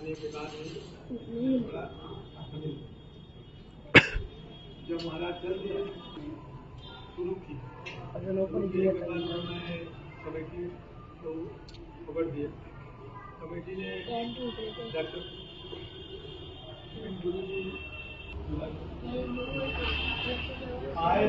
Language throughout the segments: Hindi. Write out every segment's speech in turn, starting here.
जब महाराज चल दिए शुरू की कमेटी तो पकड़ दिए। कमेटी ने डॉक्टर गुरु जी आए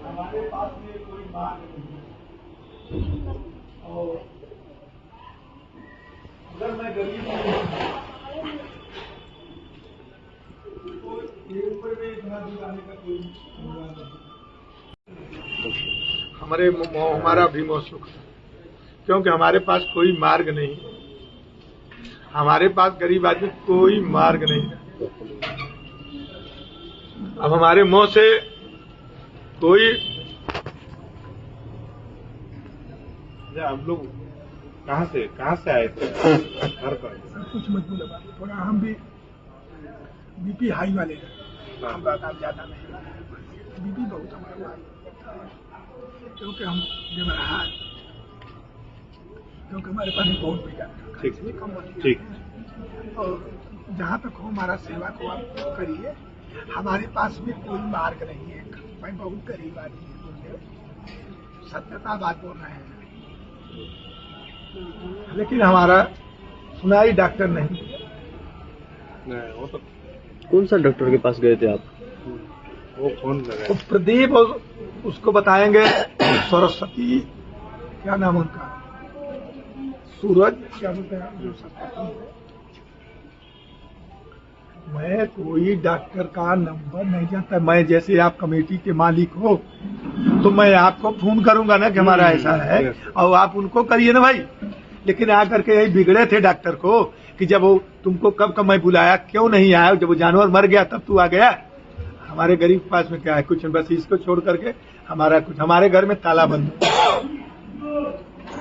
हमारे पास में कोई मार्ग नहीं और अगर मैं गरीब हूँ तो ये ऊपर में इतना दूर आने का कोई हमारा भी बहुत सुख है क्योंकि हमारे पास कोई मार्ग नहीं। हमारे पास गरीब आदमी कोई मार्ग नहीं है। अब हमारे मुंह से कोई हम लोग कहाँ से आए थे घर पर कुछ मत बोले थोड़ा हम भी बीपी हाई वाले हैं। हमारा काम ज्यादा नहीं बीपी बहुत हमारा क्योंकि हम जब रहा क्योंकि हमारे पास बहुत पैसा ठीक और जहाँ तक हो हमारा सेवा को आप करिए। हमारे पास में कोई मार्ग नहीं है। मैं बहुत गरीब आदमी हूँ सत्यता बात बोल रहे हैं लेकिन हमारा सुनाई डॉक्टर नहीं। वो तो कौन सा डॉक्टर के पास गए थे आप? वो कौन लगा? तो प्रदीप और उसको बताएंगे सरस्वती क्या नाम उनका सूरज क्या बोलते हैं जो सरस्वती है। मैं कोई डॉक्टर का नंबर नहीं जानता। मैं जैसे आप कमेटी के मालिक हो तो मैं आपको फोन करूंगा ना कि हमारा ऐसा है और आप उनको करिए ना भाई। लेकिन आकर के यही बिगड़े थे डॉक्टर को कि जब वो तुमको कब मैं बुलाया क्यों नहीं आया। जब वो जानवर मर गया तब तू आ गया। हमारे गरीब के पास में क्या है कुछ बस इसको छोड़ करके हमारा कुछ हमारे घर में ताला बंद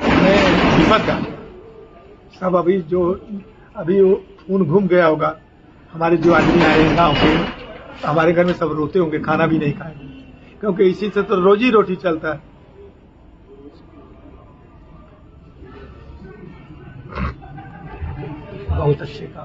हिम्मत का सब अभी वो खून घूम गया होगा। हमारे जो आदमी आए गाँव के हमारे घर में सब रोते होंगे खाना भी नहीं खाएंगे क्योंकि इसी से तो रोजी रोटी चलता है। बहुत अच्छे काम।